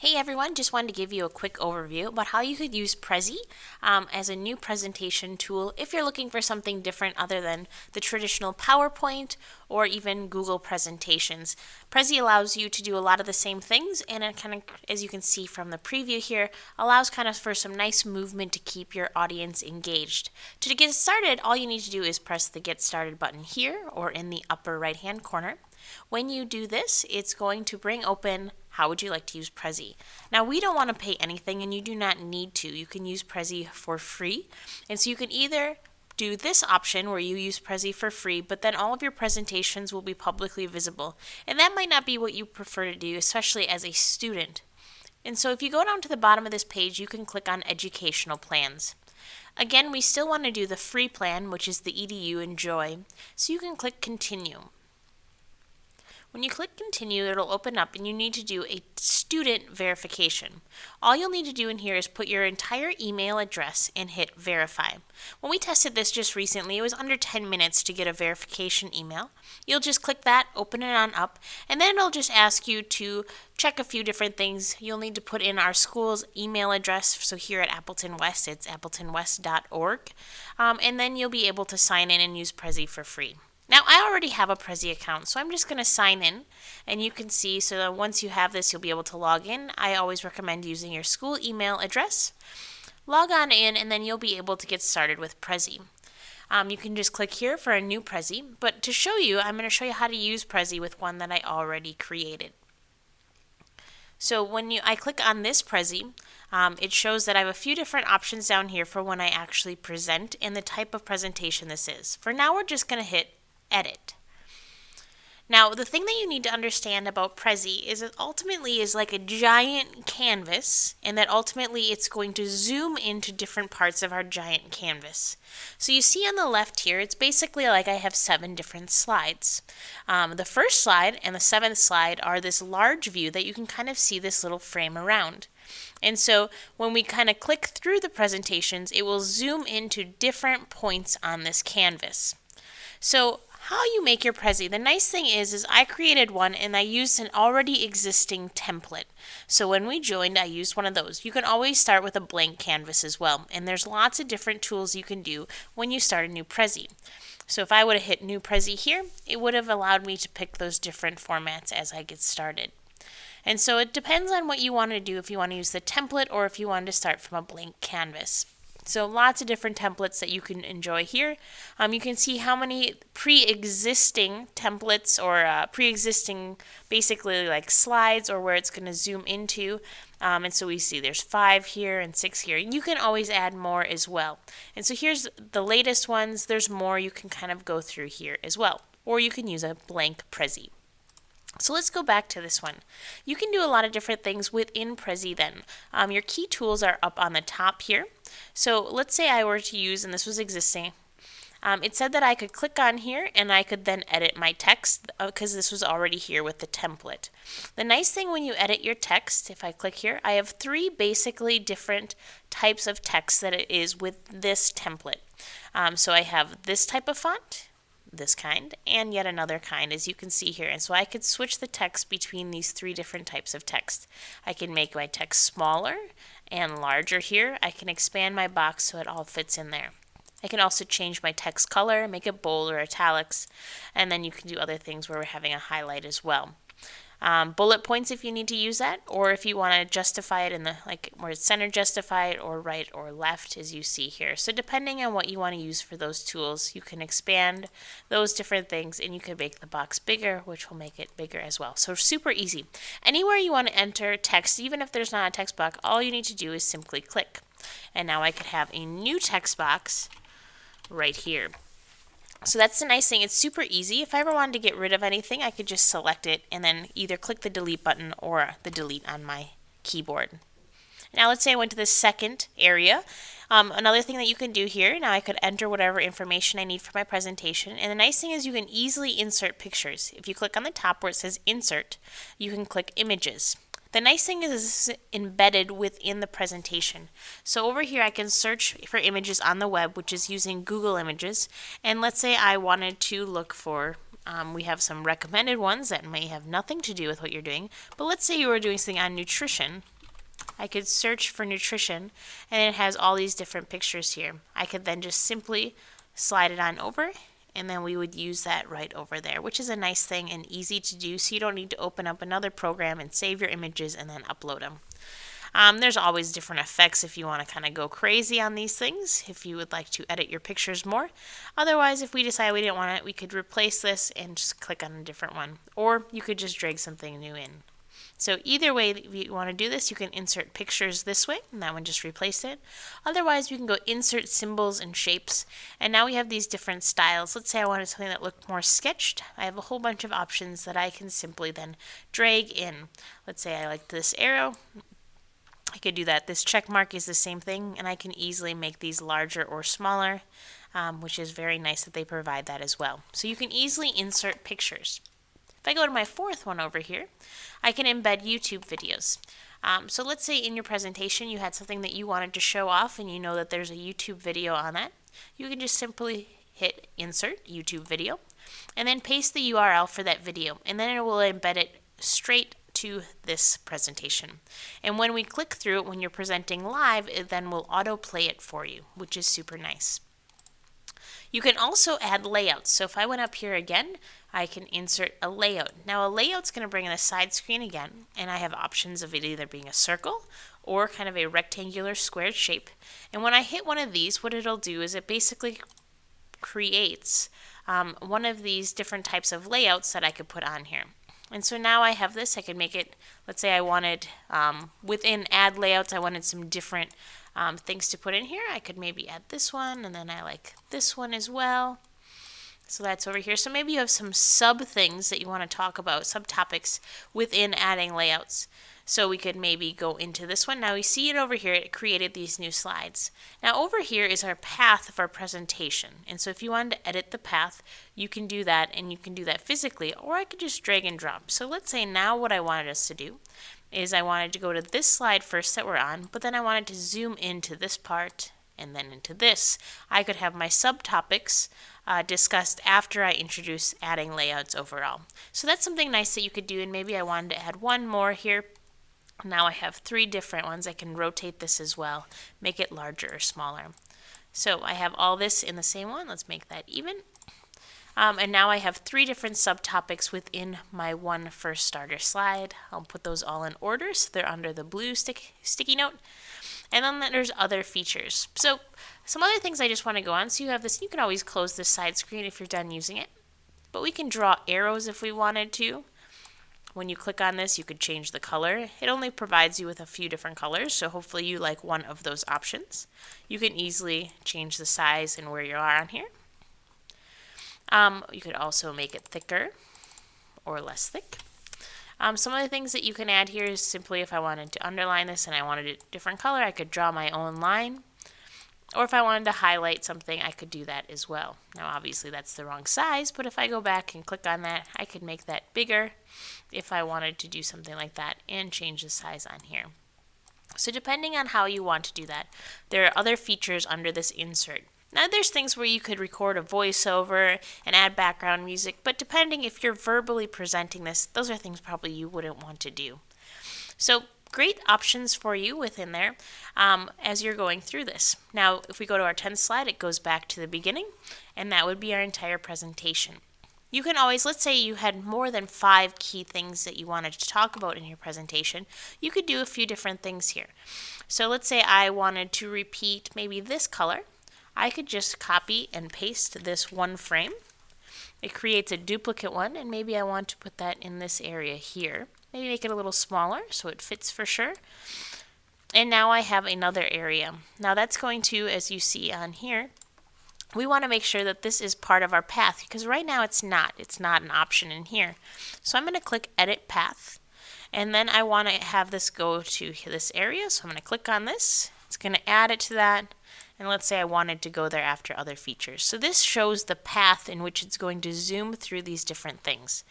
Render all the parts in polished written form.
Hey everyone, just wanted to give you a quick overview about how you could use Prezi as a new presentation tool if you're looking for something different other than the traditional PowerPoint or even Google presentations. Prezi allows you to do a lot of the same things, and it kind of, as you can see from the preview here, allows kind of for some nice movement to keep your audience engaged. To get started, all you need to do is press the Get Started button here or in the upper right hand corner. When you do this, it's going to bring open how would you like to use Prezi. Now, we don't want to pay anything, and you do not need to. You can use Prezi for free. And so you can either do this option where you use Prezi for free, but then all of your presentations will be publicly visible. And that might not be what you prefer to do, especially as a student. And so if you go down to the bottom of this page, you can click on Educational Plans. Again, we still want to do the free plan, which is the EDU Enjoy. So you can click Continue. When you click Continue, it'll open up and you need to do a student verification. All you'll need to do in here is put your entire email address and hit Verify. When we tested this just recently, it was under 10 minutes to get a verification email. You'll just click that, open it on up, and then it'll just ask you to check a few different things. You'll need to put in our school's email address. So here at Appleton West, it's appletonwest.org. And then you'll be able to sign in and use Prezi for free. Now, I already have a Prezi account, so I'm just going to sign in, and you can see, so that once you have this, you'll be able to log in. I always recommend using your school email address. Log on in, and then you'll be able to get started with Prezi. You can just click here for a new Prezi, but to show you, I'm going to show you how to use Prezi with one that I already created. So when I click on this Prezi, it shows that I have a few different options down here for when I actually present and the type of presentation this is. For now, we're just going to hit Edit. Now, the thing that you need to understand about Prezi is it ultimately is like a giant canvas, and that ultimately it's going to zoom into different parts of our giant canvas. So you see on the left here, it's basically like I have 7 different slides. The first slide and the 7th slide are this large view that you can kind of see this little frame around. And so when we kind of click through the presentations, it will zoom into different points on this canvas. So how you make your Prezi, the nice thing is I created one and I used an already existing template. So when we joined, I used one of those. You can always start with a blank canvas as well, and there's lots of different tools you can do when you start a new Prezi. So if I would have hit New Prezi here, it would have allowed me to pick those different formats as I get started. And so it depends on what you want to do, if you want to use the template or if you want to start from a blank canvas. So lots of different templates that you can enjoy here. You can see how many pre-existing templates or pre-existing basically like slides or where it's going to zoom into. And so we see there's 5 here and 6 here. You can always add more as well. And so here's the latest ones. There's more you can kind of go through here as well. Or you can use a blank Prezi. So let's go back to this one. You can do a lot of different things within Prezi then. Your key tools are up on the top here. So let's say I were to use, and this was existing, it said that I could click on here and I could then edit my text because this was already here with the template. The nice thing when you edit your text, if I click here, I have 3 basically different types of text that it is with this template. So I have this type of font, this kind, and yet another kind, as you can see here. And so I could switch the text between these 3 different types of text. I can make my text smaller and larger here. I can expand my box so it all fits in there. I can also change my text color, make it bold or italics, and then you can do other things where we're having a highlight as well. Bullet points if you need to use that, or if you want to justify it in the where it's center justified or right or left, as you see here. So depending on what you want to use for those tools, you can expand those different things, and you can make the box bigger, which will make it bigger as well. So super easy. Anywhere you want to enter text, even if there's not a text box, all you need to do is simply click. And now I could have a new text box right here. So that's the nice thing. It's super easy. If I ever wanted to get rid of anything, I could just select it and then either click the delete button or the delete on my keyboard. Now let's say I went to the second area. Another thing that you can do here, now I could enter whatever information I need for my presentation. And the nice thing is you can easily insert pictures. If you click on the top where it says Insert, you can click Images. The nice thing is this is embedded within the presentation. So over here I can search for images on the web, which is using Google Images. And let's say I wanted to look for We have some recommended ones that may have nothing to do with what you're doing, but let's say you were doing something on nutrition. I could search for nutrition, and it has all these different pictures here. I could then just simply slide it on over, and then we would use that right over there, which is a nice thing and easy to do, so you don't need to open up another program and save your images and then upload them. There's always different effects if you want to kind of go crazy on these things, if you would like to edit your pictures more. Otherwise, if we decide we didn't want it, we could replace this and just click on a different one. Or you could just drag something new in. So either way that you want to do this, you can insert pictures this way, and that one just replaced it. Otherwise, we can go insert symbols and shapes, and now we have these different styles. Let's say I wanted something that looked more sketched. I have a whole bunch of options that I can simply then drag in. Let's say I like this arrow. I could do that. This check mark is the same thing, and I can easily make these larger or smaller, which is very nice that they provide that as well. So you can easily insert pictures. If I go to my fourth one over here, I can embed YouTube videos. So let's say in your presentation you had something that you wanted to show off and you know that there's a YouTube video on that. You can just simply hit Insert YouTube Video and then paste the URL for that video, and then it will embed it straight to this presentation. And when we click through it when you're presenting live, it then will autoplay it for you, which is super nice. You can also add layouts. So if I went up here again, I can insert a layout. Now a layout's going to bring in a side screen again, and I have options of it either being a circle or kind of a rectangular squared shape. And when I hit one of these, what it'll do is it basically creates one of these different types of layouts that I could put on here. And so now I have this. I can make it, let's say I wanted, within add layouts, I wanted some different things to put in here. I could maybe add this one, and then I like this one as well. So that's over here. So maybe you have some sub things that you want to talk about, subtopics within adding layouts. So we could maybe go into this one. Now we see it over here, it created these new slides. Now over here is our path of our presentation. And so if you wanted to edit the path, you can do that, and you can do that physically, or I could just drag and drop. So let's say now what I wanted us to do is I wanted to go to this slide first that we're on, but then I wanted to zoom into this part and then into this. I could have my subtopics discussed after I introduce adding layouts overall. So that's something nice that you could do, and maybe I wanted to add one more here. Now I have 3 different ones. I can rotate this as well, make it larger or smaller. So I have all this in the same one. Let's make that even. And now I have 3 different subtopics within my one first starter slide. I'll put those all in order so they're under the blue sticky note. And then there's other features. So some other things I just want to go on. So you have this, you can always close this side screen if you're done using it. But we can draw arrows if we wanted to. When you click on this, you could change the color. It only provides you with a few different colors, so hopefully you like one of those options. You can easily change the size and where you are on here. You could also make it thicker or less thick. Some of the things that you can add here is simply if I wanted to underline this and I wanted a different color, I could draw my own line. Or if I wanted to highlight something, I could do that as well. Now obviously that's the wrong size, but if I go back and click on that, I could make that bigger if I wanted to do something like that and change the size on here. So depending on how you want to do that, there are other features under this insert. Now there's things where you could record a voiceover and add background music, but depending if you're verbally presenting this, those are things probably you wouldn't want to do. So great options for you within there as you're going through this. Now if we go to our 10th slide, it goes back to the beginning, and that would be our entire presentation. You can always, let's say you had more than 5 key things that you wanted to talk about in your presentation, you could do a few different things here. So let's say I wanted to repeat maybe this color. I could just copy and paste this one frame. It creates a duplicate one, and maybe I want to put that in this area here. Maybe make it a little smaller so it fits for sure. And now I have another area. Now that's going to, as you see on here, we want to make sure that this is part of our path, because right now it's not. It's not an option in here. So I'm going to click Edit Path, and then I want to have this go to this area. So I'm going to click on this. It's going to add it to that, And let's say I wanted to go there after other features. So this shows the path in which it's going to zoom through these different things.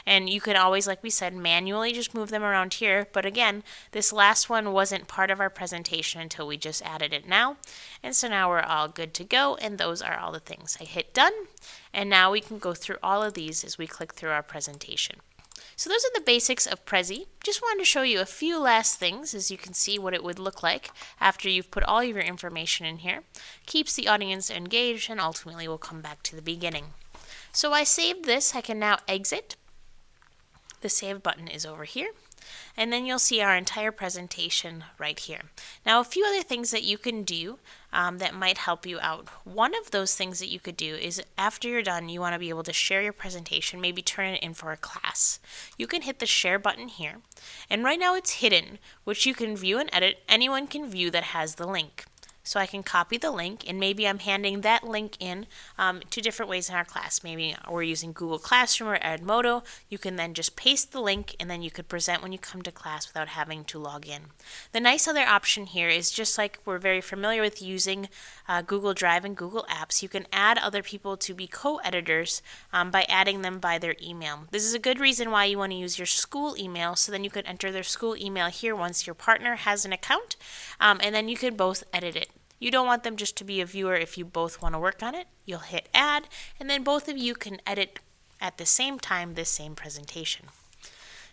And you can always, like we said, manually just move them around here. But again, this last one wasn't part of our presentation until we just added it now. And so now we're all good to go. And those are all the things. I hit done. And now we can go through all of these as we click through our presentation. So those are the basics of Prezi. Just wanted to show you a few last things as you can see what it would look like after you've put all of your information in here. Keeps the audience engaged and ultimately will come back to the beginning. So I saved this. I can now exit. The save button is over here. And then you'll see our entire presentation right here. Now, a few other things that you can do that might help you out. One of those things that you could do is after you're done, you want to be able to share your presentation, maybe turn it in for a class. You can hit the share button here. And right now it's hidden, which you can view and edit. Anyone can view that has the link. So I can copy the link, and maybe I'm handing that link in to different ways in our class. Maybe we're using Google Classroom or Edmodo. You can then just paste the link, and then you could present when you come to class without having to log in. The nice other option here is just like we're very familiar with using Google Drive and Google Apps, you can add other people to be co-editors by adding them by their email. This is a good reason why you want to use your school email, so then you could enter their school email here once your partner has an account, and then you can both edit it. You don't want them just to be a viewer if you both want to work on it. You'll hit add, and then both of you can edit at the same time this same presentation.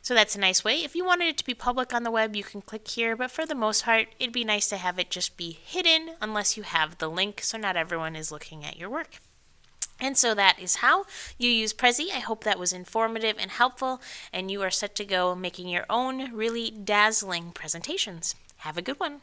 So that's a nice way. If you wanted it to be public on the web, you can click here, but for the most part, it'd be nice to have it just be hidden unless you have the link, so not everyone is looking at your work. And so that is how you use Prezi. I hope that was informative and helpful, and you are set to go making your own really dazzling presentations. Have a good one.